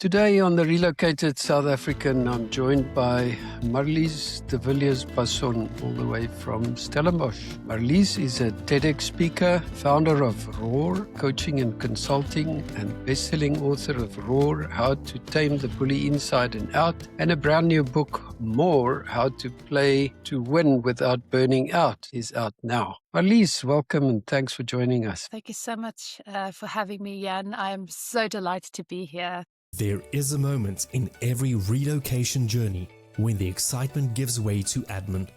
Today on the Relocated South African, I'm joined by Marilise de Villiers-Basson, all the way from Stellenbosch. Marilise is a TEDx speaker, founder of Roar Coaching and Consulting, and best-selling author of Roar, How to Tame the Bully Inside and Out, and a brand new book, Moar, How to Play to Win Without Burning Out, is out now. Marilise, welcome and thanks for joining us. Thank you so much for having me, Jan. I am so delighted to be here. There is a moment in every relocation journey when the excitement gives way to admin.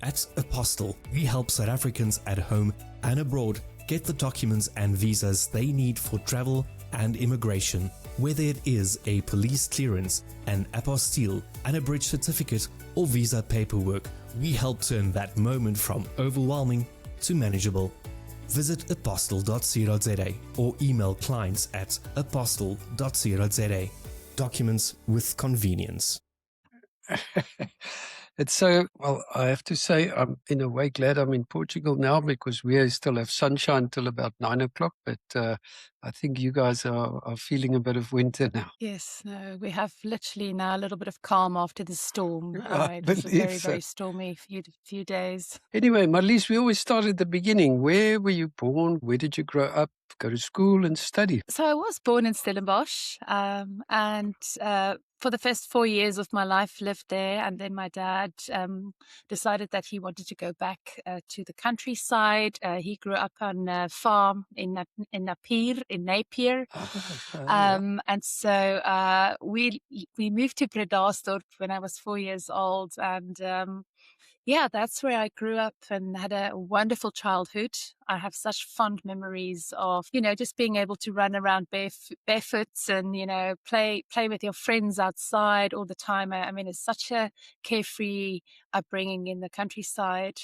At Apostle, we help South Africans at home and abroad get the documents and visas they need for travel and immigration, whether it is a police clearance, an apostille, and a bridge certificate, or visa paperwork. We help turn that moment from overwhelming to manageable. Visit apostle.co.za or email clients at apostle.co.za. Documents with convenience. It's so, well, I have to say, I'm in a way glad I'm in Portugal now because we still have sunshine till about 9 o'clock. But I think you guys are feeling a bit of winter now. Yes, no, we have literally now a little bit of calm after the storm. I It was a believe very, so. very stormy few days. Anyway, Marilise, we always start at the beginning. Where were you born? Where did you grow up, go to school and study? So I was born in Stellenbosch and for the first 4 years of my life lived there, and then my dad decided that he wanted to go back to the countryside. He grew up on a farm in Napier. And so we moved to Bredasdorp when I was 4 years old, and yeah, that's where I grew up and had a wonderful childhood. I have such fond memories of, just being able to run around barefoot and, play with your friends outside all the time. I mean, it's such a carefree upbringing in the countryside.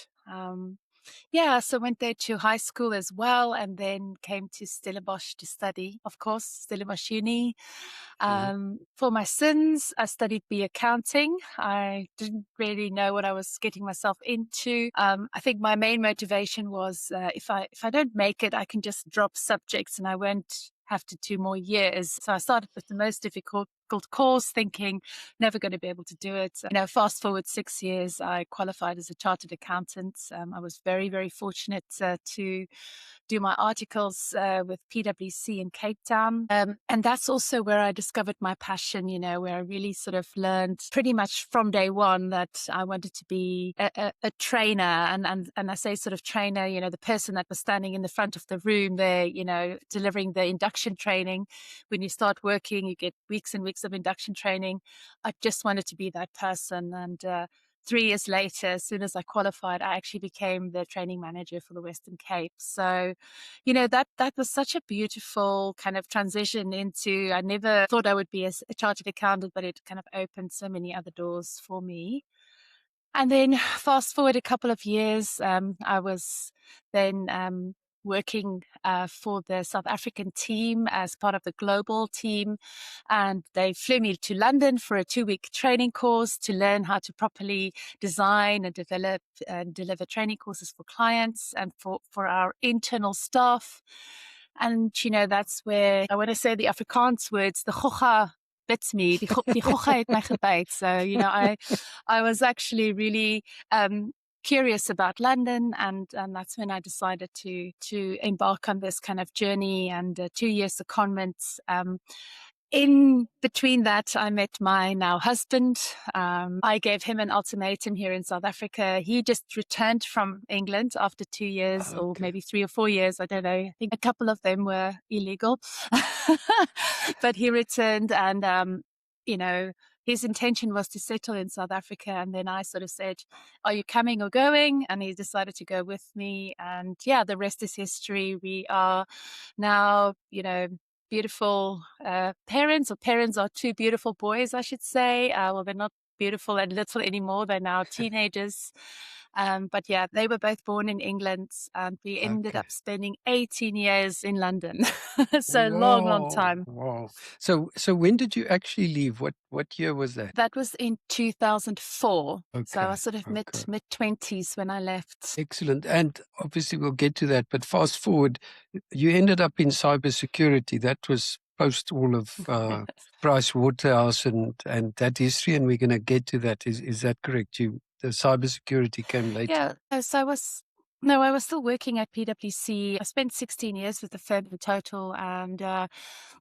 Yeah, so went there to high school as well, and then came to Stellenbosch to study, of course, Stellenbosch Uni. For my sins, I studied accounting. I didn't really know what I was getting myself into. I think my main motivation was if I don't make it, I can just drop subjects and I won't have to do more years. So I started with the most difficult course, thinking never going to be able to do it. Fast forward 6 years, I qualified as a chartered accountant. I was very, very fortunate to do my articles with PwC in Cape Town. And that's also where I discovered my passion, where I really sort of learned pretty much from day one that I wanted to be a trainer. And I say sort of trainer, the person that was standing in the front of the room there, delivering the induction training. When you start working, you get weeks and weeks of induction training. I just wanted to be that person. And 3 years later, as soon as I qualified, I actually became the training manager for the Western Cape. So, that was such a beautiful kind of transition into, I never thought I would be a chartered accountant, but it kind of opened so many other doors for me. And then fast forward a couple of years, I was then working for the South African team as part of the global team. And they flew me to London for a 2-week training course to learn how to properly design and develop and deliver training courses for clients and for our internal staff. And, that's where I want to say the Afrikaans words, the gogga bits me, die gogga het my gebyt. So, I was actually really curious about London, and that's when I decided to embark on this kind of journey and 2 years secondment. In between that, I met my now husband. I gave him an ultimatum here in South Africa. He just returned from England after 2 years, or maybe 3 or 4 years. I don't know. I think a couple of them were illegal, but he returned, and his intention was to settle in South Africa. And then I sort of said, "Are you coming or going?" And he decided to go with me. And yeah, the rest is history. We are now, beautiful parents, or parents are 2 beautiful boys, I should say. Well, they're not beautiful and little anymore. They're now teenagers. But yeah, they were both born in England, and we ended up spending 18 years in London. So long time. Wow. So when did you actually leave? What year was that? That was in 2004. So I Okay, was sort of mid-20s when I left. Excellent. And obviously we'll get to that, but fast forward, you ended up in cybersecurity. That was post all of Price Waterhouse and that history, and we're going to get to that. Is that correct? The cybersecurity came later. Yeah. So I was still working at PwC. I spent 16 years with the firm in total, and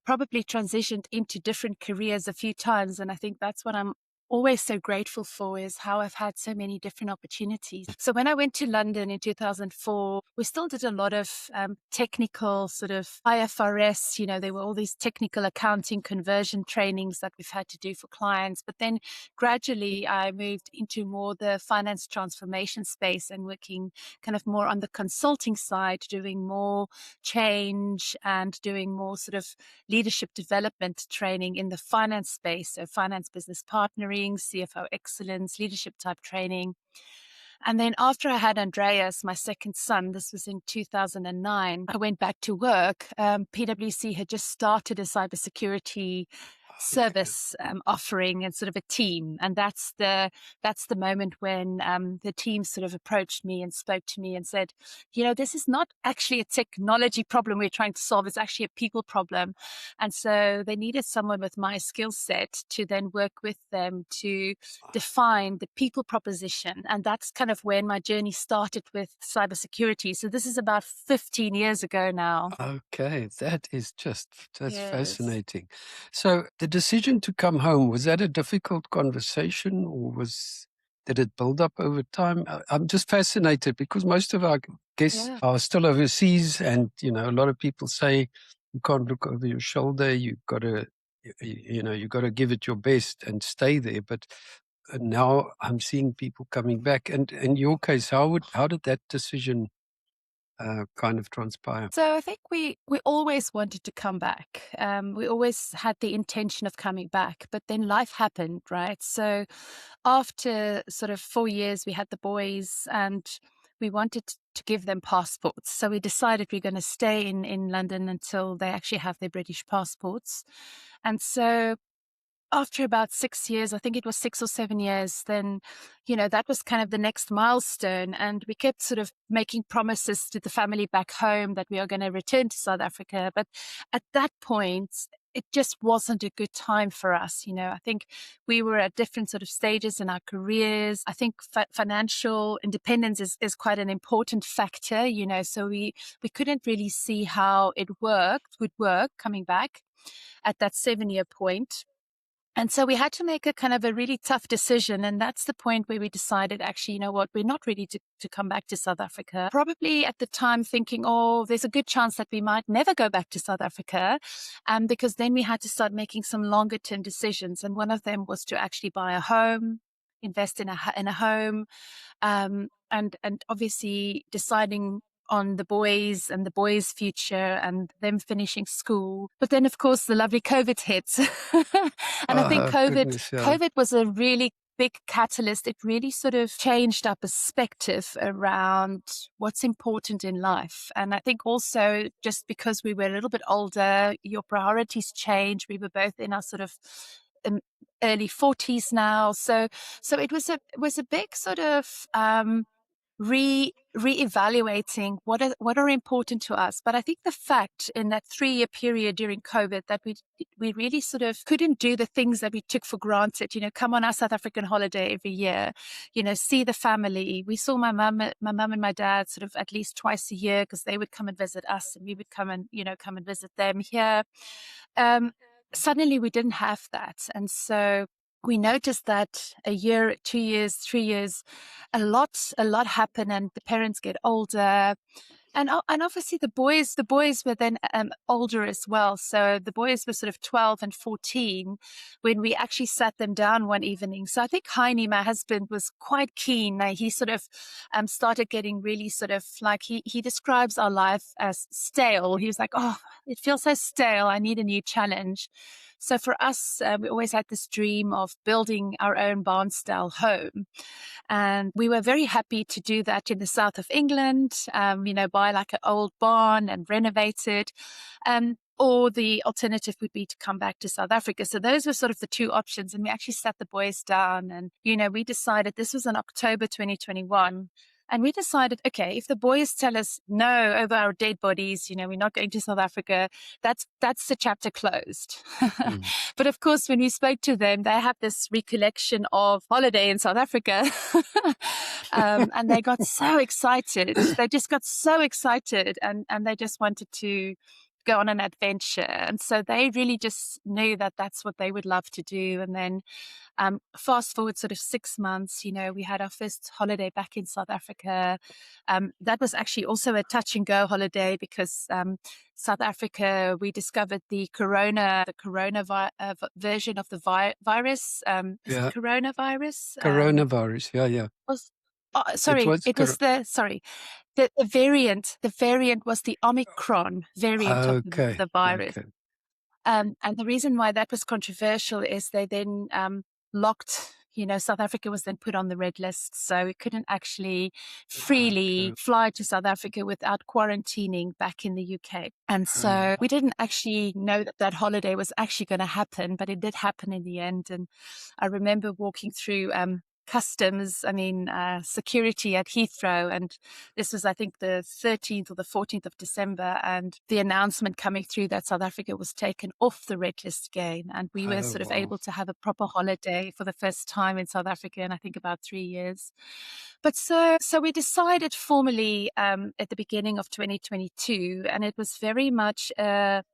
probably transitioned into different careers a few times. And I think that's what I'm always so grateful for, is how I've had so many different opportunities. So when I went to London in 2004, we still did a lot of technical sort of IFRS, there were all these technical accounting conversion trainings that we've had to do for clients. But then gradually I moved into more the finance transformation space and working kind of more on the consulting side, doing more change and doing more sort of leadership development training in the finance space. So finance business partnering, CFO excellence, leadership type training. And then after I had Andreas, my second son, this was in 2009, I went back to work. PwC had just started a cybersecurity service offering and sort of a team. And that's the moment when the team sort of approached me and spoke to me and said, this is not actually a technology problem we're trying to solve. It's actually a people problem. And so they needed someone with my skill set to then work with them to define the people proposition. And that's kind of when my journey started with cybersecurity. So this is about 15 years ago now. Okay, that's Yes. fascinating. So the decision to come home, was that a difficult conversation, or did it build up over time? I'm just fascinated because most of our guests are still overseas, and a lot of people say you can't look over your shoulder. You've got to, you've got to give it your best and stay there. But now I'm seeing people coming back. And in your case, how did that decision kind of transpire? So I think we always wanted to come back. We always had the intention of coming back, but then life happened, right? So after sort of 4 years, we had the boys and we wanted to give them passports. So we decided we're going to stay in London until they actually have their British passports. And so after about 6 years, I think it was 6 or 7 years, then, that was kind of the next milestone. And we kept sort of making promises to the family back home that we are going to return to South Africa. But at that point, it just wasn't a good time for us. I think we were at different sort of stages in our careers. I think financial independence is quite an important factor, so we couldn't really see how it would work coming back at that 7-year point. And so we had to make a kind of a really tough decision. And that's the point where we decided, actually, we're not ready to come back to South Africa. Probably at the time thinking, there's a good chance that we might never go back to South Africa. Because then we had to start making some longer term decisions. And one of them was to actually buy a home, invest in a home, and obviously deciding on the boys and the boys' future and them finishing school. But then, of course, the lovely COVID hits. And I think COVID was a really big catalyst. It really sort of changed our perspective around what's important in life. And I think also just because we were a little bit older, your priorities change. We were both in our sort of early 40s now. So it was a big sort of re-evaluating what are important to us. But I think the fact in that 3-year period during COVID that we really sort of couldn't do the things that we took for granted, come on our South African holiday every year, see the family. We saw my mum and my dad sort of at least twice a year because they would come and visit us and we would come and visit them here. Suddenly we didn't have that. And so we noticed that a year, 2 years, 3 years, a lot happened, and the parents get older. And obviously the boys were then older as well. So the boys were sort of 12 and 14 when we actually sat them down one evening. So I think Heini, my husband, was quite keen. He sort of started getting really sort of like, he describes our life as stale. He was like, it feels so stale. I need a new challenge. So for us, we always had this dream of building our own barn-style home. And we were very happy to do that in the south of England, buy like an old barn and renovate it. Or the alternative would be to come back to South Africa. So those were sort of the two options. And we actually sat the boys down and, we decided, this was in October 2021. And we decided, okay, if the boys tell us no over our dead bodies, we're not going to South Africa, that's the chapter closed. But of course, when we spoke to them, they have this recollection of holiday in South Africa. And they got so excited. They just got so excited and they just wanted to go on an adventure. And so they really just knew that that's what they would love to do. And then fast forward sort of 6 months, we had our first holiday back in South Africa. That was actually also a touch and go holiday because South Africa, we discovered the corona version of the virus. Is it coronavirus? Coronavirus, yeah. The variant. The variant was the Omicron variant of the virus. Okay. And the reason why that was controversial is they then locked, South Africa was then put on the red list. So we couldn't actually freely fly to South Africa without quarantining back in the UK. And so we didn't actually know that holiday was actually going to happen, but it did happen in the end. And I remember walking through customs, security at Heathrow. And this was, I think, the 13th or the 14th of December. And the announcement coming through that South Africa was taken off the red list again. And we were sort of able to have a proper holiday for the first time in South Africa in, I think, about 3 years. But so we decided formally at the beginning of 2022, and it was very much it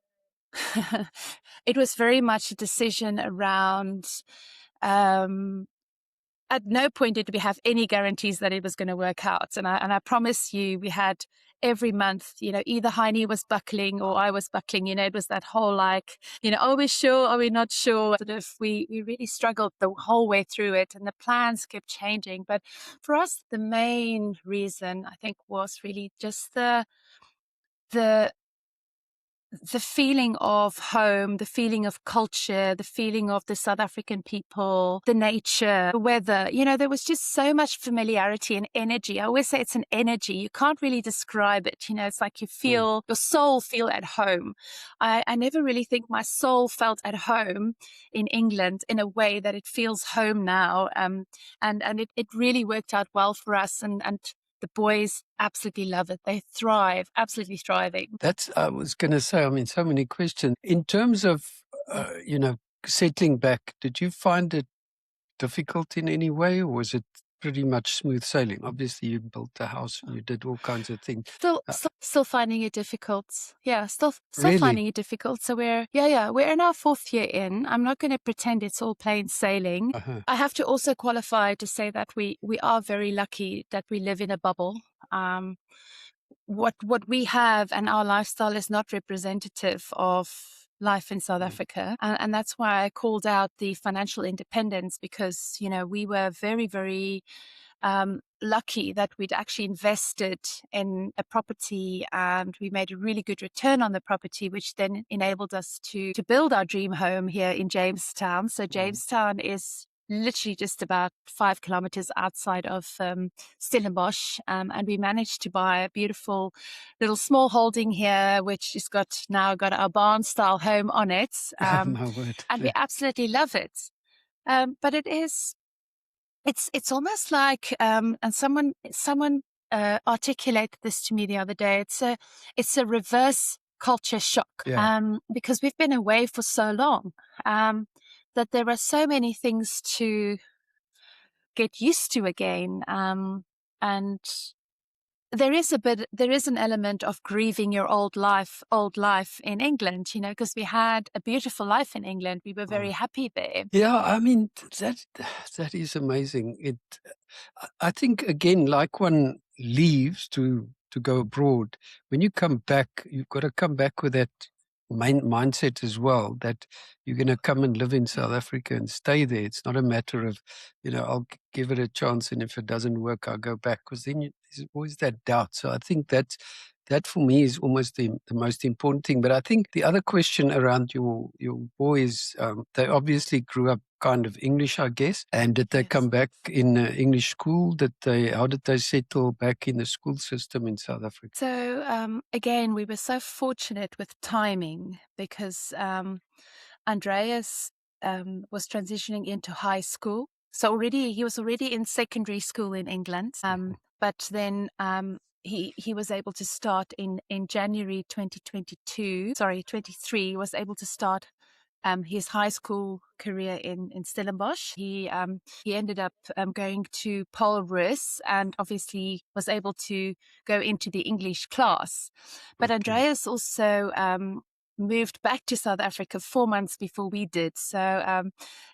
was very much a decision around at no point did we have any guarantees that it was going to work out. And I promise you, we had every month, either Heini was buckling or I was buckling. It was that whole are we sure? Are we not sure? Sort of, we really struggled the whole way through it, and the plans kept changing. But for us, the main reason, I think, was really just the feeling of home, the feeling of culture, the feeling of the South African people, the nature, the weather. There was just so much familiarity and energy. I always say it's an energy. You can't really describe it. It's like you feel, your soul feel at home. I never really think my soul felt at home in England in a way that it feels home now. And it really worked out well for us. And the boys absolutely love it. They thrive, absolutely thriving. I was going to say, so many questions. In terms of, settling back, did you find it difficult in any way, or was it pretty much smooth sailing? Obviously, you built a house and you did all kinds of things. Still finding it difficult. Yeah, still really? Finding it difficult. So we're in our 4th year in. I'm not going to pretend it's all plain sailing. I have to also qualify to say that we are very lucky that we live in a bubble. What we have and our lifestyle is not representative of life in South Africa. And that's why I called out the financial independence, because, we were very, very lucky that we'd actually invested in a property and we made a really good return on the property, which then enabled us to build our dream home here in Jamestown. So Jamestown is literally just about 5 kilometers outside of Stellenbosch. And we managed to buy a beautiful little small holding here, which has now got our barn style home on it. My word. And we absolutely love it. But it's almost like, and someone articulated this to me the other day. It's a reverse culture shock, because we've been away for so long, that there are so many things to get used to again. And there is an element of grieving your old life in England, because we had a beautiful life in England. We were very happy there. Yeah, that is amazing. I think, again, like one leaves to go abroad, when you come back, you've got to come back with that mindset as well, that you're going to come and live in South Africa and stay there. It's not a matter of, I'll give it a chance, and if it doesn't work, I'll go back, because then there's always that doubt. So I think that for me is almost the most important thing. But I think the other question around your boys, they obviously grew up kind of English, I guess. And did they come back in English school? How did they settle back in the school system in South Africa? So again, we were so fortunate with timing, because Andreas was transitioning into high school. he was already in secondary school in England. But then he was able to start in January 23, was able to start his high school career in Stellenbosch. He ended up going to Paul Roos and obviously was able to go into the English class. But Andreas also moved back to South Africa 4 months before we did. So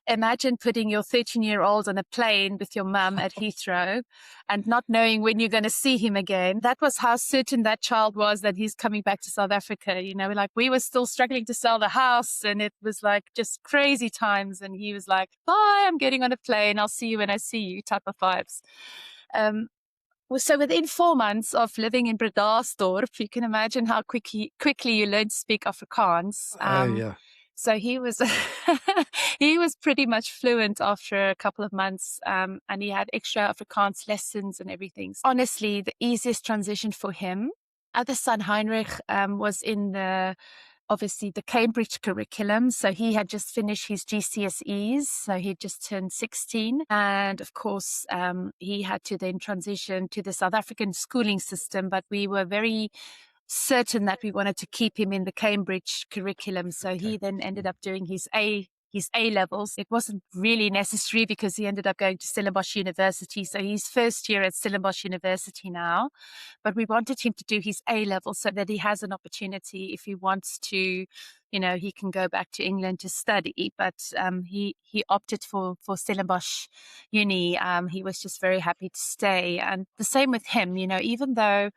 imagine putting your 13-year-old on a plane with your mum at Heathrow and not knowing when you're going to see him again. That was how certain that child was that he's coming back to South Africa. Like we were still struggling to sell the house, and it was like just crazy times. And he was like, bye, I'm getting on a plane. I'll see you when I see you type of vibes. So within 4 months of living in Bredasdorp, you can imagine how quickly you learn to speak Afrikaans. Yeah. So he was he was pretty much fluent after a couple of months, and he had extra Afrikaans lessons and everything. Honestly, the easiest transition for him. Other son Heinrich was in obviously the Cambridge curriculum. So he had just finished his GCSEs. So he just turned 16. And of course, he had to then transition to the South African schooling system. But we were very certain that we wanted to keep him in the Cambridge curriculum. So he then ended up doing his A levels. It wasn't really necessary because he ended up going to Stellenbosch University. So he's first year at Stellenbosch University now. But we wanted him to do his A levels so that he has an opportunity if he wants to, he can go back to England to study. But he opted for Stellenbosch Uni. He was just very happy to stay. And the same with him, even though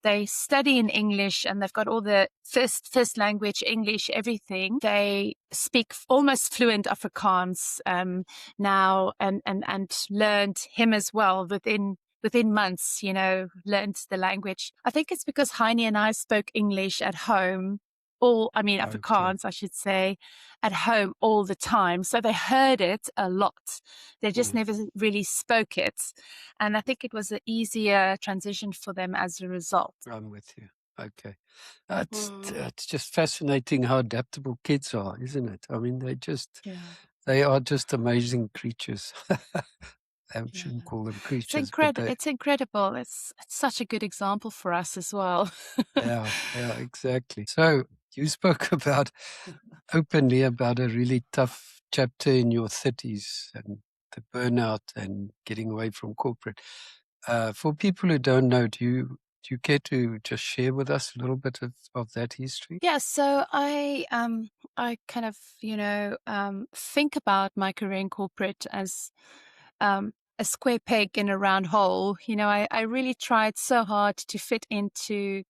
they study in English and they've got all the first language, English, everything. They speak almost fluent Afrikaans now and learned him as well within months, learned the language. I think it's because Heini and I spoke English at home. Afrikaans, I should say, at home all the time. So they heard it a lot. They just never really spoke it. And I think it was an easier transition for them as a result. I'm with you. Okay. It's just fascinating how adaptable kids are, isn't it? I mean, they are just amazing creatures. I shouldn't call them creatures. It's incredible. It's such a good example for us as well. Yeah, exactly. So you spoke openly about a really tough chapter in your 30s and the burnout and getting away from corporate. For people who don't know, do you care to just share with us a little bit of that history? Yeah, so I kind of, think about my career in corporate as a square peg in a round hole. I really tried so hard to fit into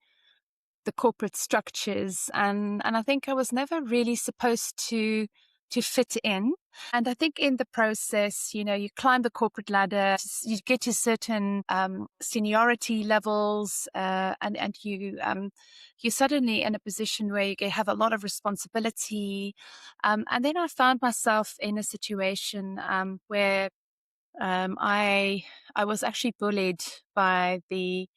the corporate structures, and I think I was never really supposed to fit in. And I think in the process, you climb the corporate ladder, you get to certain seniority levels, and you're suddenly in a position where you have a lot of responsibility. And then I found myself in a situation where I was actually bullied by the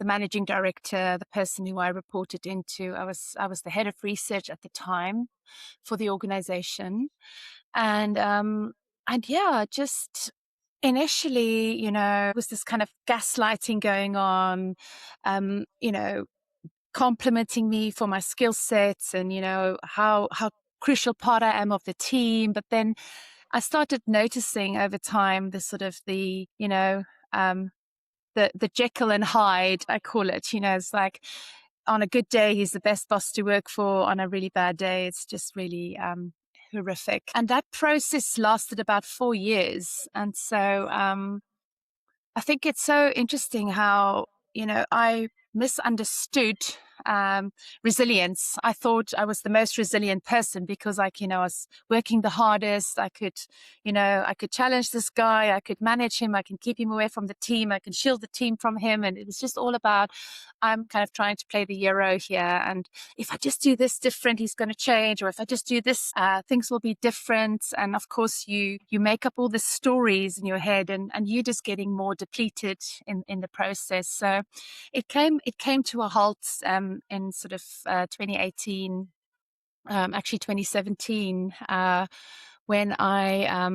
managing director, the person who I reported into. I was the head of research at the time for the organization, and just initially, was this kind of gaslighting going on, complimenting me for my skill sets and how crucial part I am of the team, but then I started noticing over time the sort of the Jekyll and Hyde, I call it. It's like on a good day, he's the best boss to work for. On a really bad day, it's just really horrific. And that process lasted about 4 years. And so I think it's so interesting how, I misunderstood resilience. I thought I was the most resilient person because I was working the hardest. I could challenge this guy. I could manage him. I can keep him away from the team. I can shield the team from him. And it was just all about, I'm kind of trying to play the hero here. And if I just do this different, he's going to change. Or if I just do this, things will be different. And of course, you make up all the stories in your head and you're just getting more depleted in the process. So it came to a halt in sort of 2018, actually 2017, when I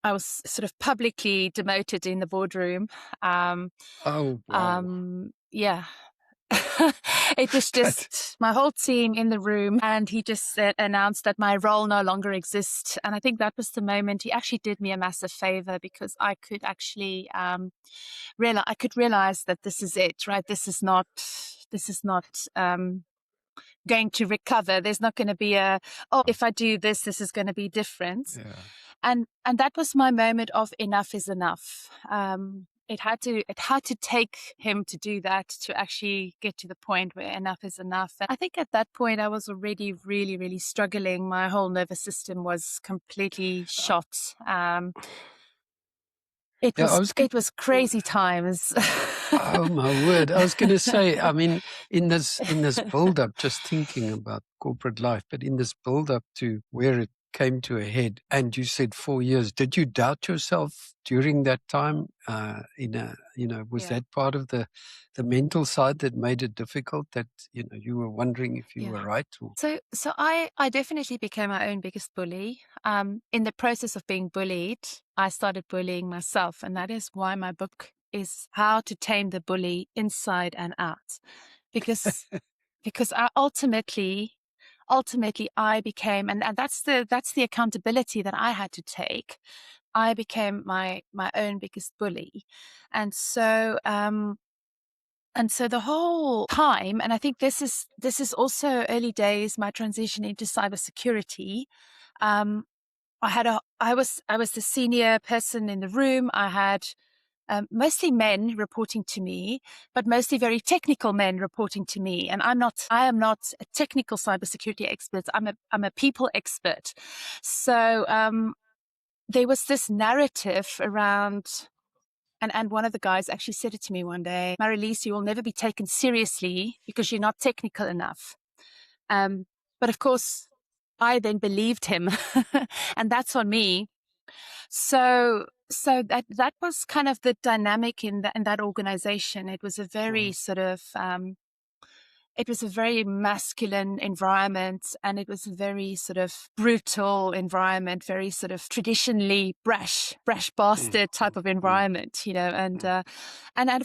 I was sort of publicly demoted in the boardroom. Oh, wow. Yeah. It was That, just my whole team in the room, and he just announced that my role no longer exists. And I think that was the moment he actually did me a massive favor, because I could actually realize that this is it, right? This is not going to recover. There's not going to be if I do this, this is going to be different. yeah. And that was my moment of enough is enough. It had to take him to do that, to actually get to the point where enough is enough. And I think at that point I was already really, really struggling. My whole nervous system was completely shot. It Yeah, I was was it was crazy times. Oh my word! I was going to say, I mean, in this build-up, just thinking about corporate life, but in this build-up to where it came to a head, and you said 4 years. Did you doubt yourself during that time? Was Yeah. that part of the mental side that made it difficult? That you were wondering if you Yeah. were right? Or... So I definitely became my own biggest bully. In the process of being bullied, I started bullying myself, and that is why my book is How to Tame the Bully Inside and Out, because I ultimately I became, and that's the accountability that I had to take. I became my own biggest bully, and so the whole time, and I think this is also early days, my transition into cybersecurity. I was the senior person in the room. I had mostly men reporting to me, but mostly very technical men reporting to me. And I am not a technical cybersecurity expert. I'm a people expert. So there was this narrative around, and one of the guys actually said it to me one day, Marilise, you will never be taken seriously because you're not technical enough. But of course, I then believed him, and that's on me. So that was kind of the dynamic in that organization. It was a very sort of it was a very masculine environment, and it was a very sort of brutal environment, very sort of traditionally brash bastard type of environment, and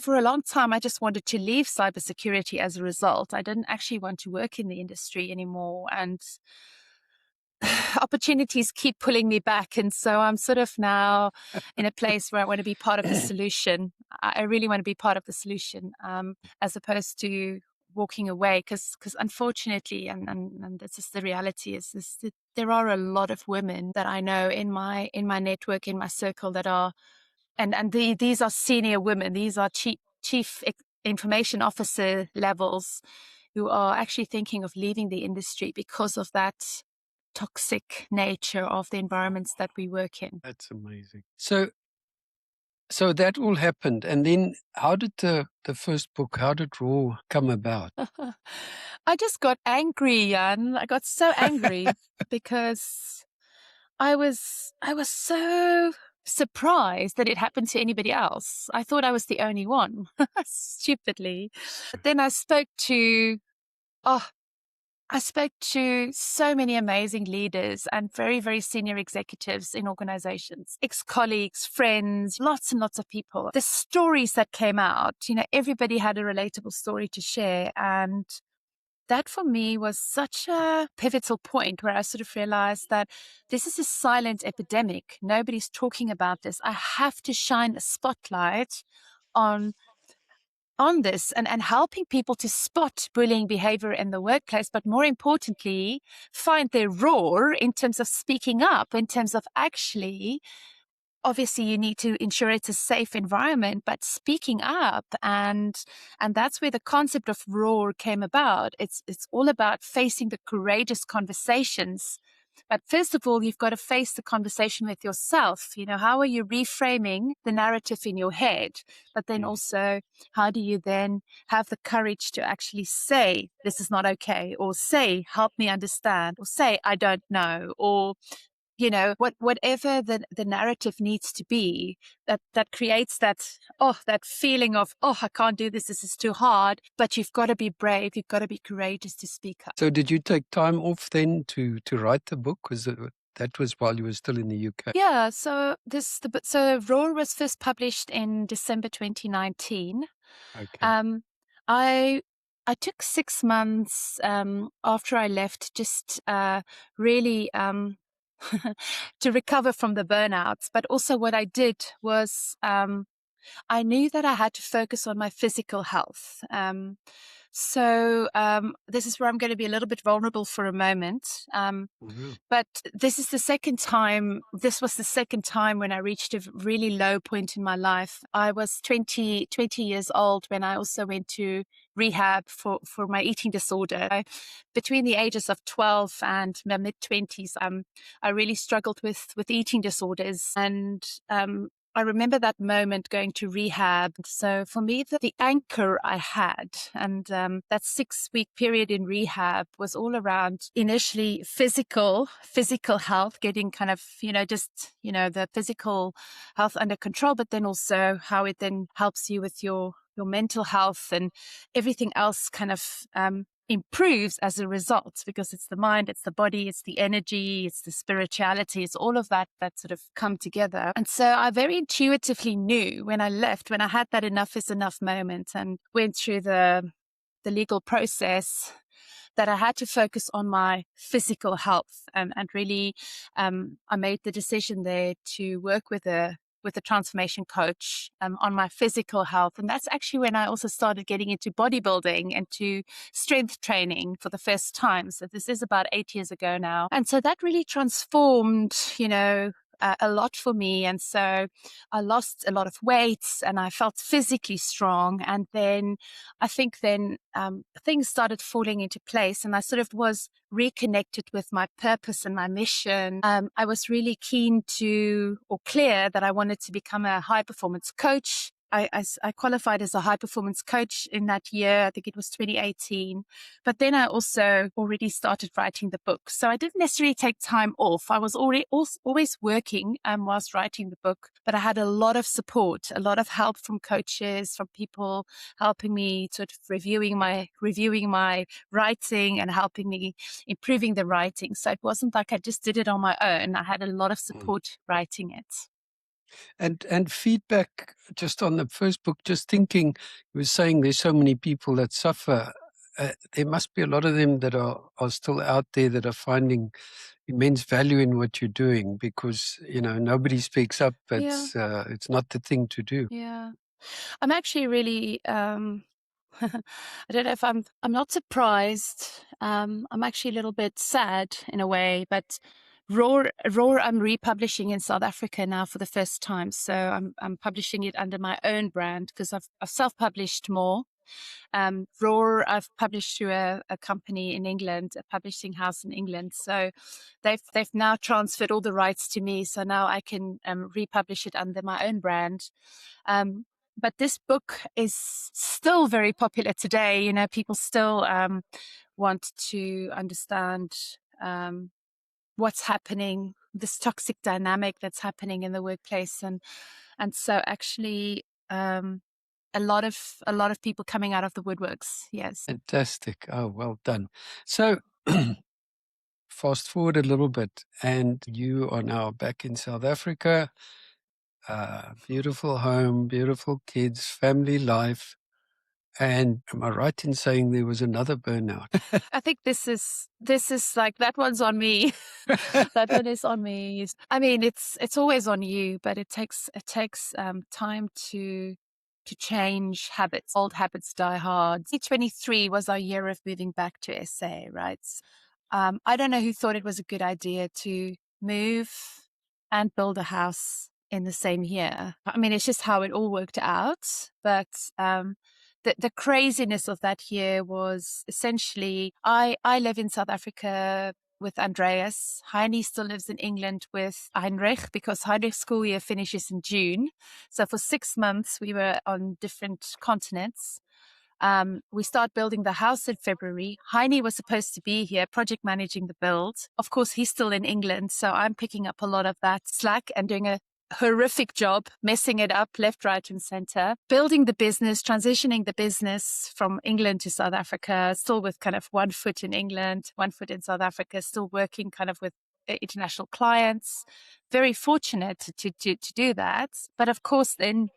for a long time I just wanted to leave cybersecurity as a result. I didn't actually want to work in the industry anymore, and opportunities keep pulling me back. And so I'm sort of now in a place where I want to be part of the solution. I really want to be part of the solution, as opposed to walking away, because unfortunately, and this is the reality, is that there are a lot of women that I know in my network, in my circle, that are, these are senior women. These are chief information officer levels, who are actually thinking of leaving the industry because of that toxic nature of the environments that we work in. That's amazing. So that all happened, and then how did the first book, how did Raw come about? I just got angry, Jan. I got so angry because I was so surprised that it happened to anybody else. I thought I was the only one, stupidly. But then I spoke to so many amazing leaders and very, very senior executives in organizations, ex-colleagues, friends, lots and lots of people. The stories that came out, everybody had a relatable story to share. And that for me was such a pivotal point where I sort of realized that this is a silent epidemic. Nobody's talking about this. I have to shine a spotlight on this and helping people to spot bullying behavior in the workplace, but more importantly, find their roar in terms of speaking up, in terms of actually, obviously you need to ensure it's a safe environment, but speaking up. And that's where the concept of roar came about. It's all about facing the courageous conversations. But first of all, you've got to face the conversation with yourself. How are you reframing the narrative in your head? But then also, how do you then have the courage to actually say, this is not okay, or say, help me understand, or say, I don't know, or whatever the narrative needs to be, that creates that feeling of, I can't do this is too hard. But you've got to be brave, you've got to be courageous to speak up. So did you take time off then to write the book? Was it that was while you were still in the UK. Yeah, so so Roar was first published in December 2019. Okay. I I took 6 months after I left, just really to recover from the burnouts. But also, what I did was I knew that I had to focus on my physical health. So this is where I'm going to be a little bit vulnerable for a moment. But this was the second time when I reached a really low point in my life. I was 20 years old when I also went to rehab for my eating disorder. Between the ages of 12 and my mid-20s, I really struggled with eating disorders. And I remember that moment going to rehab. So for me, the anchor I had, and that 6-week period in rehab was all around initially physical health, getting kind of, the physical health under control, but then also how it then helps you with your mental health, and everything else kind of improves as a result, because it's the mind, it's the body, it's the energy, it's the spirituality, it's all of that sort of come together. And so I very intuitively knew when I left, when I had that enough is enough moment and went through the legal process, that I had to focus on my physical health. And really, I made the decision there to work with a transformation coach on my physical health. And that's actually when I also started getting into bodybuilding and to strength training for the first time. So this is about 8 years ago now. And so that really transformed, a lot for me. And so I lost a lot of weight and I felt physically strong. And then I think things started falling into place, and I sort of was reconnected with my purpose and my mission. I was really clear that I wanted to become a high performance coach. I qualified as a high performance coach in that year. I think it was 2018. But then I also already started writing the book. So I didn't necessarily take time off. I was always working whilst writing the book. But I had a lot of support, a lot of help from coaches, from people helping me, sort of reviewing my writing and helping me improving the writing. So it wasn't like I just did it on my own. I had a lot of support writing it. And feedback just on the first book, just thinking, you were saying there's so many people that suffer. There must be a lot of them that are still out there that are finding immense value in what you're doing, because, nobody speaks up. It's not the thing to do. Yeah. I'm actually really, I don't know if I'm not surprised. I'm actually a little bit sad in a way, but Roar, I'm republishing in South Africa now for the first time. So I'm publishing it under my own brand, because I've self-published more. Roar, I've published through a company in England, a publishing house in England. So they've now transferred all the rights to me. So now I can republish it under my own brand. But this book is still very popular today. People still want to understand what's happening, this toxic dynamic that's happening in the workplace, and so actually a lot of people coming out of the woodworks. Yes. Fantastic. Oh, well done. So fast forward a little bit, and you are now back in South Africa. Beautiful home, beautiful kids, family life. And am I right in saying there was another burnout? I think this is like, that one's on me. That one is on me. I mean, it's always on you, but it takes time to change habits. Old habits die hard. 2023 was our year of moving back to SA, right? I don't know who thought it was a good idea to move and build a house in the same year. I mean, it's just how it all worked out. But the craziness of that year was essentially, I live in South Africa with Andreas. Heini still lives in England with Heinrich, because Heinrich's school year finishes in June. So for 6 months, we were on different continents. We start building the house in February. Heini was supposed to be here, project managing the build. Of course, he's still in England, so I'm picking up a lot of that slack and doing a horrific job, messing it up left, right, and center, building the business, transitioning the business from England to South Africa, still with kind of 1 foot in England, 1 foot in South Africa, still working kind of with international clients. Very fortunate to do that. But of course, then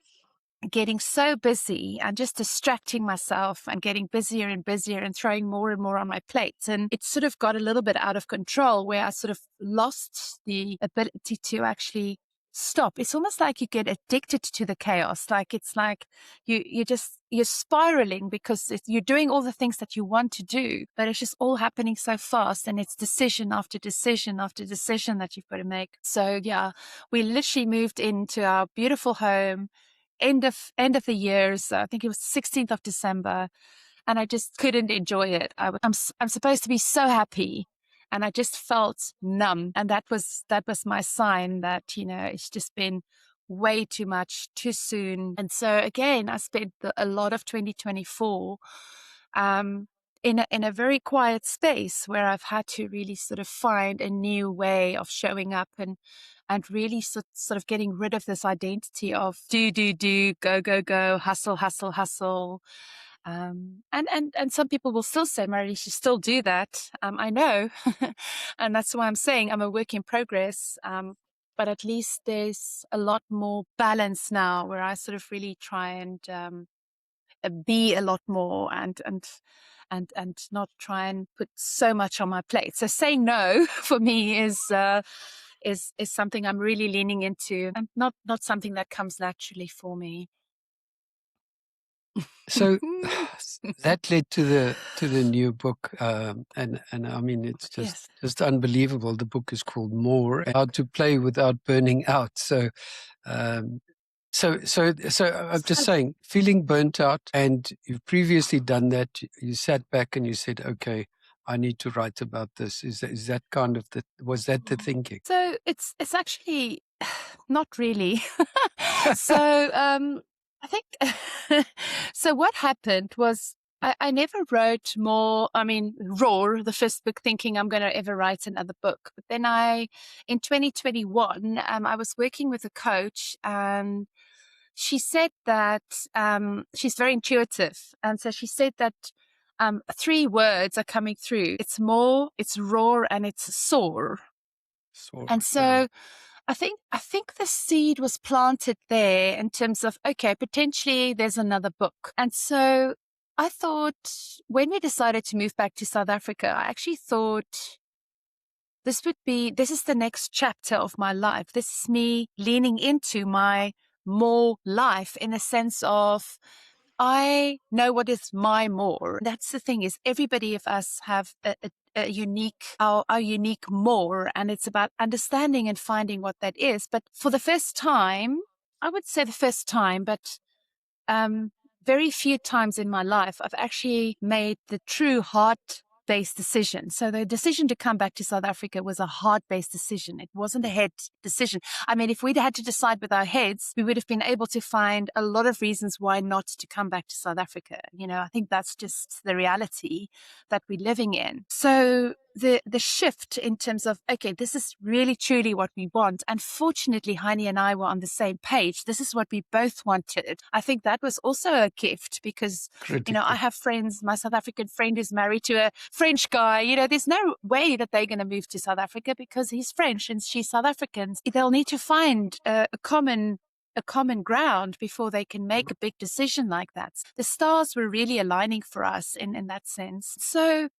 getting so busy and just distracting myself and getting busier and busier and throwing more and more on my plates. And it sort of got a little bit out of control where I sort of lost the ability to actually stop. It's almost like you get addicted to the chaos. Like it's like you're spiraling because you're doing all the things that you want to do, but it's just all happening so fast, and it's decision after decision after decision that you've got to make. So yeah, we literally moved into our beautiful home end of the year. So I think it was 16th of December, and I just couldn't enjoy it. I'm supposed to be so happy, and I just felt numb. And that was my sign that, it's just been way too much, too soon. And so again, I spent a lot of 2024 in a very quiet space where I've had to really sort of find a new way of showing up and really sort of getting rid of this identity of do, go, hustle. And some people will still say, Marilise, you still do that. I know. And that's why I'm saying I'm a work in progress. But at least there's a lot more balance now where I sort of really try and be a lot more and not try and put so much on my plate. So saying no for me is something I'm really leaning into, and not something that comes naturally for me. So that led to the new book, and I mean it's just unbelievable. The book is called Moar: How to Play Without Burning Out. So I'm just saying, feeling burnt out, and you've previously done that. You sat back and you said, "Okay, I need to write about this." Is that kind of was that the thinking? So it's actually not really. So I think so. What happened was I never wrote more. I mean, Roar, the first book, thinking I'm going to ever write another book. But then in 2021, I was working with a coach, and she said that she's very intuitive, and so she said that 3 words are coming through. It's more, it's roar, and it's soar. And so I think the seed was planted there in terms of, okay, potentially there's another book. And so I thought, when we decided to move back to South Africa, I actually thought this is the next chapter of my life. This is me leaning into my more life, in a sense of, I know what is my more. That's the thing, is everybody of us have a unique, our unique more, and it's about understanding and finding what that is. But for the first time, I would say the first time, but very few times in my life, I've actually made the true heart-based decision. So the decision to come back to South Africa was a heart-based decision. It wasn't a head decision. I mean, if we'd had to decide with our heads, we would have been able to find a lot of reasons why not to come back to South Africa. I think that's just the reality that we're living in. So the shift in terms of, okay, this is really truly what we want. And fortunately, Heini and I were on the same page. This is what we both wanted. I think that was also a gift because, I have friends, my South African friend is married to a French guy. There's no way that they're going to move to South Africa because he's French and she's South African. They'll need to find a common ground before they can make a big decision like that. The stars were really aligning for us in that sense. So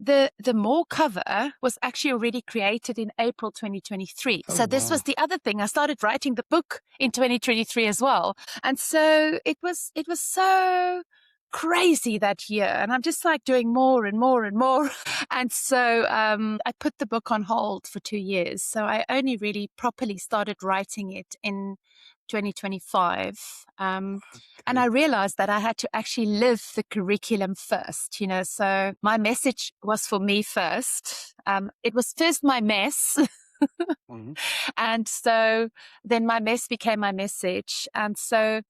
the Moar cover was actually already created in April 2023. So this was the other thing. I started writing the book in 2023 as well. And so it was so crazy that year. And I'm just like doing more and more and more. And so I put the book on hold for 2 years. So I only really properly started writing it in 2025. And I realized that I had to actually live the curriculum first, so my message was for me first. It was first my mess. And so then my mess became my message. And so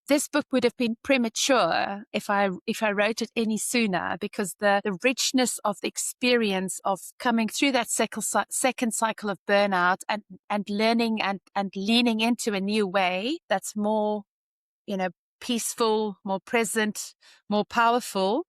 this book would have been premature if I wrote it any sooner, because the richness of the experience of coming through that second cycle of burnout and learning and leaning into a new way that's more, peaceful, more present, more powerful,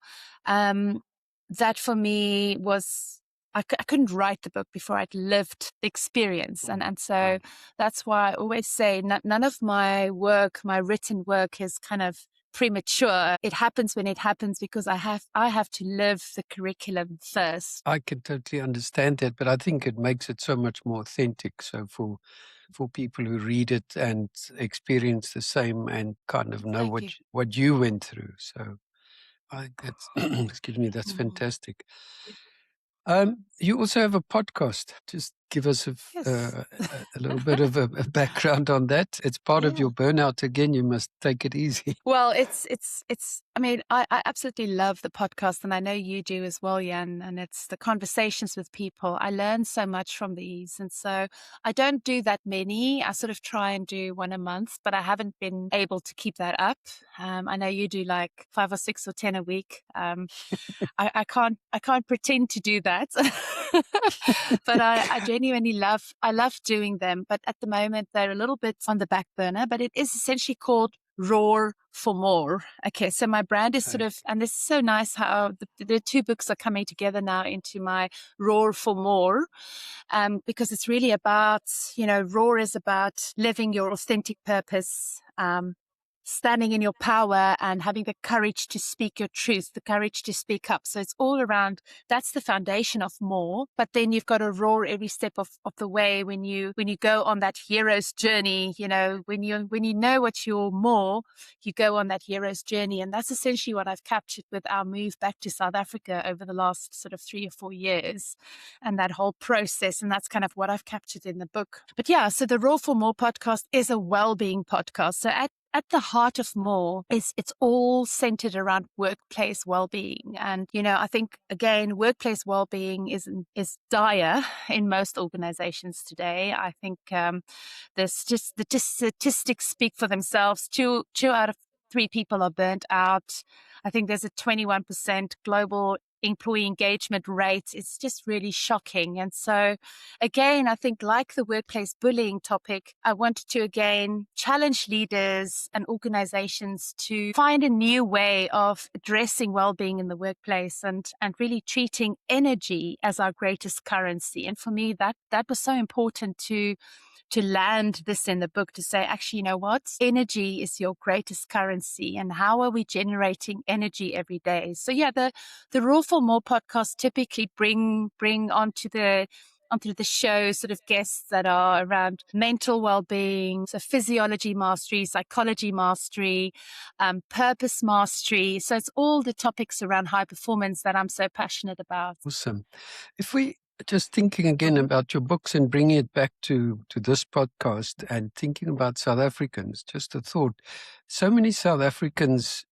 that for me was I couldn't write the book before I'd lived the experience. And so that's why I always say none of my work, my written work, is kind of premature. It happens when it happens because I have to live the curriculum first. I can totally understand that, but I think it makes it so much more authentic. So for people who read it and experience the same and kind of know what you went through. So that's excuse me, that's fantastic. You also have a podcast. Just give us a little bit of a background on that. It's part of your burnout. Again, you must take it easy. Well, it's. I mean, I absolutely love the podcast, and I know you do as well, Jan. And it's the conversations with people. I learn so much from these, and so I don't do that many. I sort of try and do one a month, but I haven't been able to keep that up. I know you do like 5 or 6 or 10 a week. I can't pretend to do that, but I genuinely love doing them. But at the moment, they're a little bit on the back burner. But it is essentially called Roar for More. Okay, so my brand is sort of, and this is so nice how the 2 books are coming together now into my Roar for More, because it's really about, Roar is about living your authentic purpose, standing in your power and having the courage to speak your truth, the courage to speak up. So it's all around, that's the foundation of More. But then you've got to roar every step of the way when you go on that hero's journey, when you know what you're more, you go on that hero's journey. And that's essentially what I've captured with our move back to South Africa over the last sort of 3 or 4 years and that whole process. And that's kind of what I've captured in the book. But yeah, so the Roar for More podcast is a well-being podcast. So at the heart of More it's all centered around workplace well-being. And, I think, again, workplace well-being is dire in most organizations today. I think there's just the statistics speak for themselves. Two out of 3 people are burnt out. I think there's a 21% global employee engagement rate. It's just really shocking. And so, again, I think, like the workplace bullying topic, I wanted to, again, challenge leaders and organizations to find a new way of addressing well-being in the workplace and really treating energy as our greatest currency. And for me, that was so important to land this in the book, to say, actually, you know what? Energy is your greatest currency. And how are we generating energy every day? So yeah, the Roar for More podcast typically bring onto the show sort of guests that are around mental well-being, so physiology mastery, psychology mastery, purpose mastery. So it's all the topics around high performance that I'm so passionate about. Awesome. If we just thinking again about your books and bringing it back to this podcast and thinking about South Africans, just a thought. So many South Africans,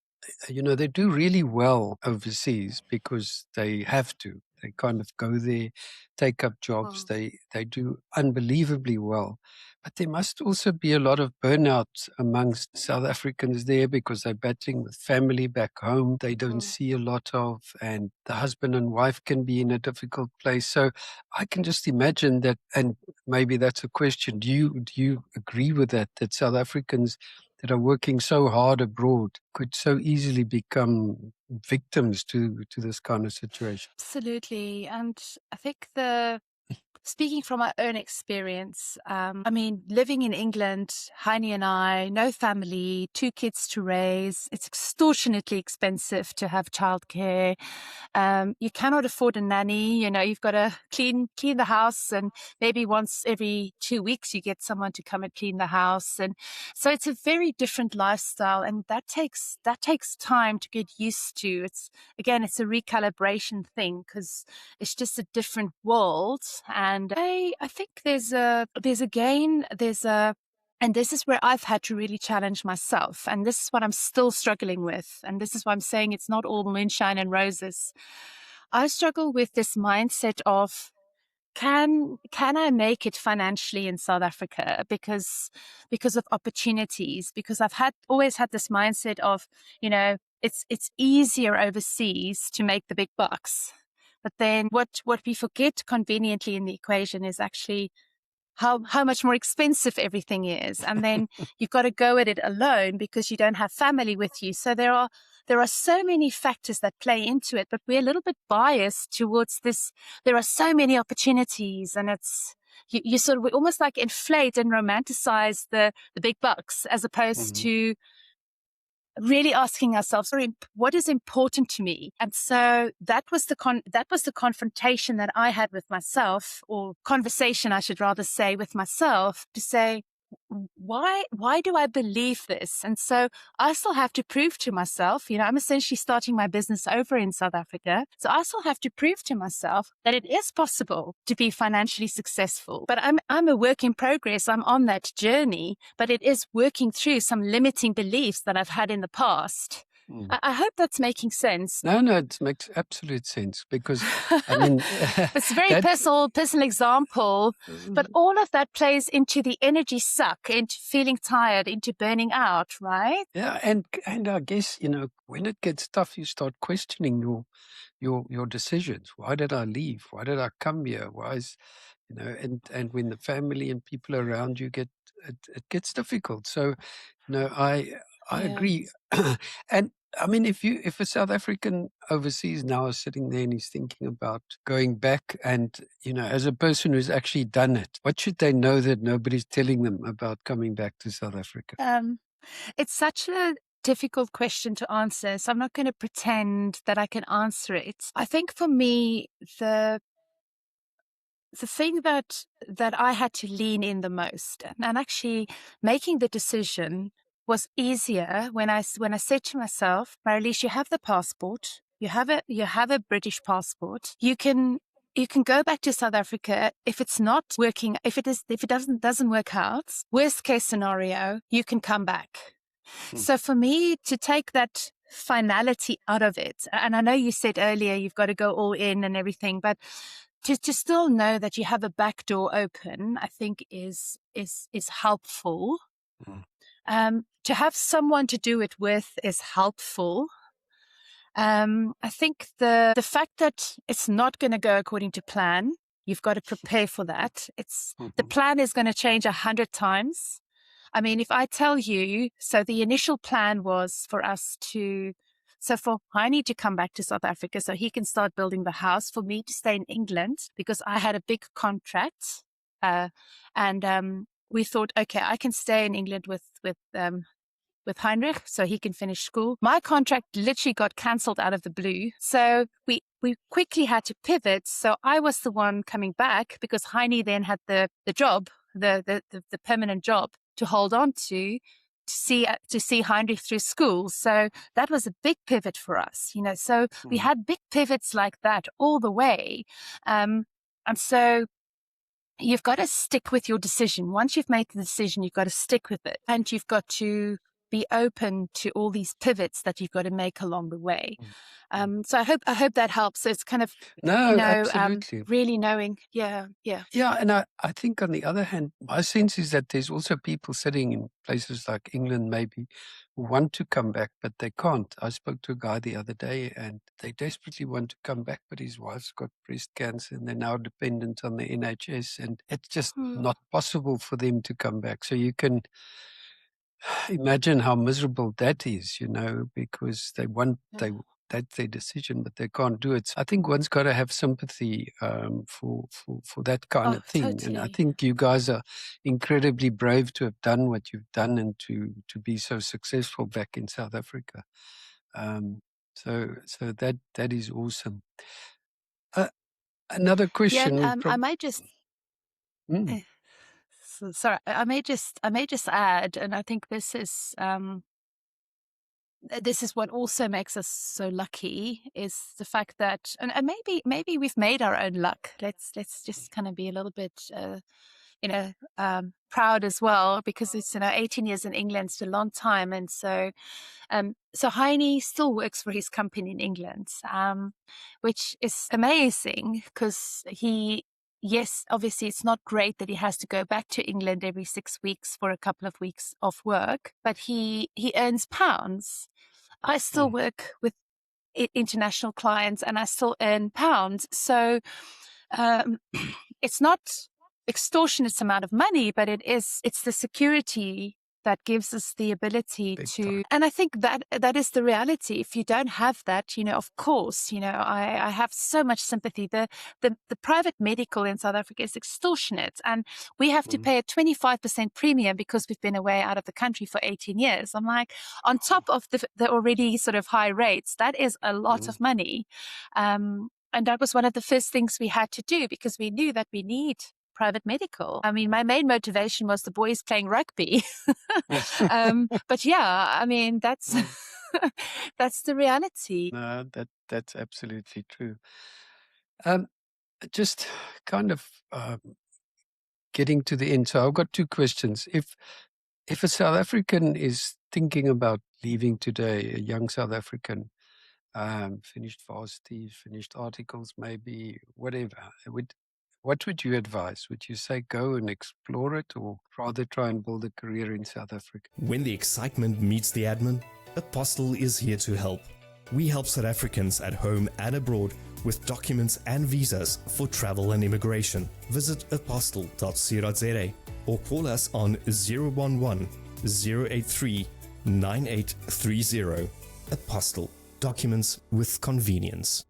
they do really well overseas because they have to. They kind of go there, take up jobs. They do unbelievably well. But there must also be a lot of burnout amongst South Africans there because they're battling with family back home they don't see a lot of, and the husband and wife can be in a difficult place. So I can just imagine that, and maybe that's a question. Do you agree with that South Africans that are working so hard abroad could so easily become victims to this kind of situation? Absolutely. And I think speaking from my own experience, living in England, Heini and I, no family, 2 kids to raise. It's extortionately expensive to have childcare. You cannot afford a nanny. You've got to clean the house, and maybe once every 2 weeks you get someone to come and clean the house. And so it's a very different lifestyle, and that takes time to get used to. It's a recalibration thing because it's just a different world. And I think and this is where I've had to really challenge myself. And this is what I'm still struggling with. And this is why I'm saying it's not all moonshine and roses. I struggle with this mindset of, can I make it financially in South Africa because of opportunities? Because I've always had this mindset of, it's easier overseas to make the big bucks. But then what we forget conveniently in the equation is actually how much more expensive everything is. And then you've got to go at it alone because you don't have family with you. So there are so many factors that play into it, but we're a little bit biased towards this. There are so many opportunities, and you sort of, we almost like inflate and romanticize the big bucks as opposed to really asking ourselves, what is important to me? And so that was the confrontation that I had with myself, or conversation, I should rather say, with myself, to say, why do I believe this? And so I still have to prove to myself, I'm essentially starting my business over in South Africa. So I still have to prove to myself that it is possible to be financially successful. But I'm a work in progress. I'm on that journey, but it is working through some limiting beliefs that I've had in the past. I hope that's making sense. No, it makes absolute sense, because I mean, it's a very personal example, but all of that plays into the energy suck, into feeling tired, into burning out, right? Yeah, and I guess, when it gets tough, you start questioning your decisions. Why did I leave? Why did I come here? Why is, and when the family and people around you it gets difficult. So, I agree. And I mean, if a South African overseas now is sitting there and he's thinking about going back, and, as a person who's actually done it, what should they know that nobody's telling them about coming back to South Africa? It's such a difficult question to answer, so I'm not going to pretend that I can answer it. I think for me, the thing that I had to lean in the most, and actually making the decision, was easier when I said to myself, Marilise, you have the passport, you have a British passport, you can go back to South Africa. If it's not working, if it doesn't work out, worst case scenario, you can come back. So for me to take that finality out of it, and I know you said earlier you've got to go all in and everything, but to still know that you have a back door open, I think is helpful. To have someone to do it with is helpful. I think the fact that it's not going to go according to plan, you've got to prepare for that. The plan is going to change 100 times. I mean, if I tell you, so the initial plan was for Heini to come back to South Africa so he can start building the house, for me to stay in England because I had a big contract. And we thought, okay, I can stay in England with Heinrich so he can finish school. My contract literally got cancelled out of the blue. So we quickly had to pivot. So I was the one coming back because Heini then had the job, the permanent job to hold on to see Heinrich through school. So that was a big pivot for us, so we had big pivots like that all the way. And so you've got to stick with your decision. Once you've made the decision, you've got to stick with it, and you've got to be open to all these pivots that you've got to make along the way. So I hope that helps. So it's kind of, absolutely. Really knowing. Yeah. And I think on the other hand, my sense is that there's also people sitting in places like England maybe who want to come back, but they can't. I spoke to a guy the other day and they desperately want to come back, but his wife's got breast cancer and they're now dependent on the NHS, and it's just not possible for them to come back. So you can imagine how miserable that is, because that's their decision, but they can't do it. So I think one's got to have sympathy for that kind of thing. Totally. And I think you guys are incredibly brave to have done what you've done and to be so successful back in South Africa. So that is awesome. Another question. Yeah, I might just. Sorry, I may just add, and I think this is what also makes us so lucky, is the fact that, and maybe we've made our own luck. Let's just kind of be a little bit, proud as well, because it's 18 years in England, it's a long time, and so Heini still works for his company in England, which is amazing because yes, obviously it's not great that he has to go back to England every 6 weeks for a couple of weeks off work, but he earns pounds. I still work with international clients and I still earn pounds. So it's not extortionate amount of money, but it's the security that gives us the ability Big to, time. and I think that is the reality. If you don't have that, of course, I have so much sympathy. The private medical in South Africa is extortionate, and we have to pay a 25% premium because we've been away out of the country for 18 years. I'm like, on top of the already sort of high rates, that is a lot of money. And that was one of the first things we had to do because we knew that we need private medical. I mean, my main motivation was the boys playing rugby. But yeah, I mean, that's that's the reality. No, that's absolutely true. Just kind of getting to the end. So I've got two questions. If a South African is thinking about leaving today, a young South African, finished varsity, finished articles, maybe whatever, what would you advise? Would you say go and explore it, or rather try and build a career in South Africa? When the excitement meets the admin, Apostle is here to help. We help South Africans at home and abroad with documents and visas for travel and immigration. Visit apostle.co.za or call us on 011 083 9830. Apostle. Documents with convenience.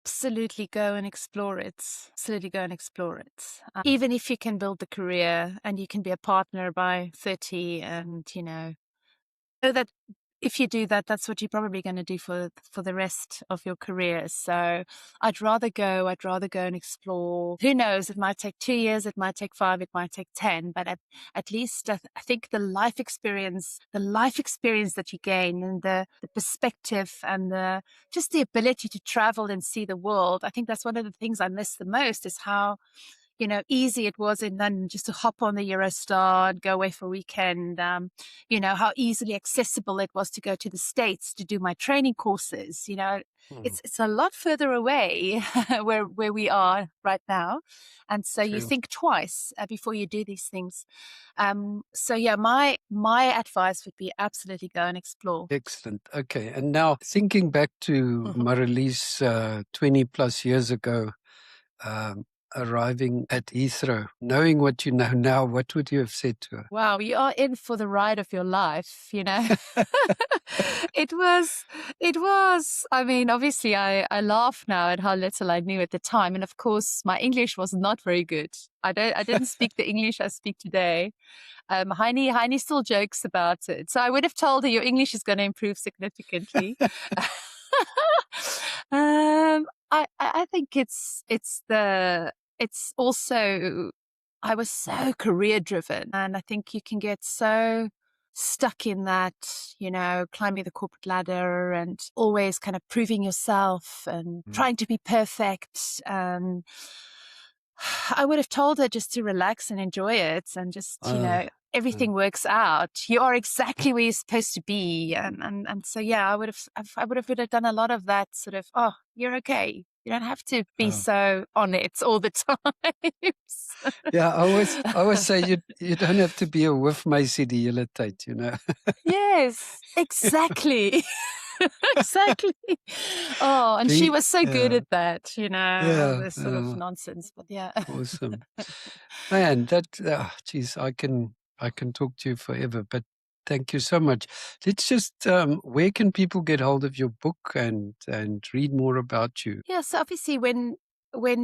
Absolutely go and explore it. Absolutely go and explore it. Even if you can build the career and you can be a partner by 30 and, know that if you do that, that's what you're probably going to do for the rest of your career. So I'd rather go and explore. Who knows? It might take 2 years, it might take 5, it might take 10, but at least I think the life experience that you gain and the perspective and just the ability to travel and see the world. I think that's one of the things I miss the most is how easy it was in London just to hop on the Eurostar and go away for a weekend. How easily accessible it was to go to the States to do my training courses. It's a lot further away where we are right now. And so you think twice before you do these things. So yeah, my advice would be absolutely go and explore. Excellent. Okay. And now thinking back to Marilise 20 plus years ago, arriving at Heathrow, knowing what you know now, what would you have said to her? Wow, you are in for the ride of your life, It was, I mean, obviously I laugh now at how little I knew at the time. And of course, my English was not very good. I didn't speak the English I speak today. Heini still jokes about it. So I would have told her your English is going to improve significantly. I think it's also, I was so career driven, and I think you can get so stuck in that, climbing the corporate ladder and always kind of proving yourself and trying to be perfect. I would have told her just to relax and enjoy it and just, everything works out. You are exactly where you're supposed to be. And so, yeah, I would have done a lot of that sort of, oh, you're okay. You don't have to be so on it all the time. Yeah, I always say you don't have to be a whiff Macy die hele tyd, Yes, exactly. Exactly. Oh, and she was so good at that, this sort of nonsense. But yeah. Awesome. Man, geez, I can talk to you forever, but thank you so much. Let's just, where can people get hold of your book and read more about you? Yeah, so obviously when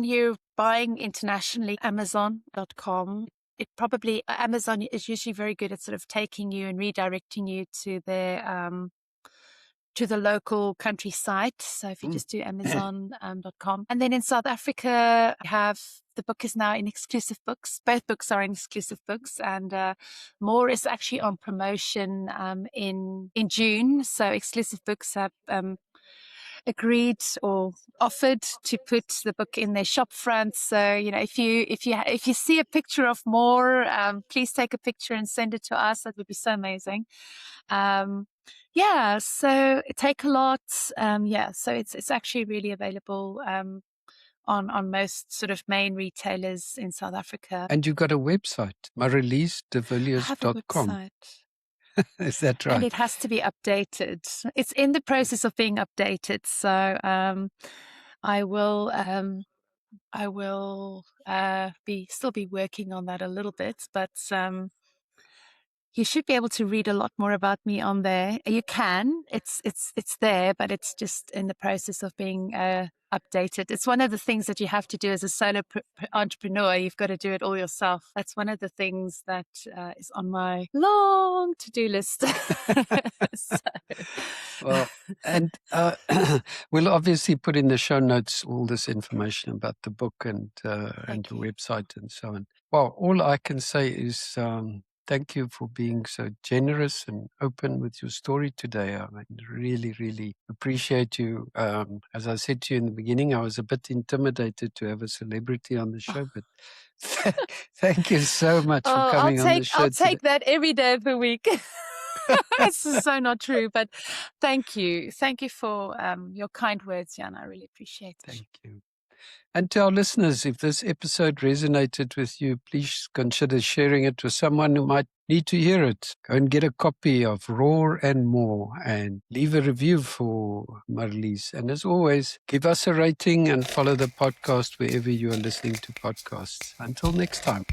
you're buying internationally, Amazon.com, Amazon is usually very good at sort of taking you and redirecting you to their to the local country site. So if you just do Amazon.com. And then in South Africa, the book is now in exclusive books. Both books are in exclusive books. And Moar is actually on promotion in June. So exclusive books have agreed or offered to put the book in their shop front. So, if you see a picture of Moar, please take a picture and send it to us. That would be so amazing. So Take a Lot. So it's actually really available on most sort of main retailers in South Africa. And you've got a website, marilisdevilliers.com. I have a website. Is that right? And it has to be updated. It's in the process of being updated. So I will I will still be working on that a little bit, but you should be able to read a lot more about me on there. You can. It's there, but it's just in the process of being updated. It's one of the things that you have to do as a solo entrepreneur. You've got to do it all yourself. That's one of the things that is on my long to-do list. So. Well, and we'll obviously put in the show notes all this information about the book and your website and so on. Well, all I can say is thank you for being so generous and open with your story today. I mean, really, really appreciate you. As I said to you in the beginning, I was a bit intimidated to have a celebrity on the show, but thank you so much for coming on the show. I'll take that every day of the week. This is so not true, but thank you. Thank you for your kind words, Jan. I really appreciate it. Thank you. And to our listeners, if this episode resonated with you, please consider sharing it with someone who might need to hear it. Go and get a copy of Roar and Moar and leave a review for Marilise. And as always, give us a rating and follow the podcast wherever you are listening to podcasts. Until next time.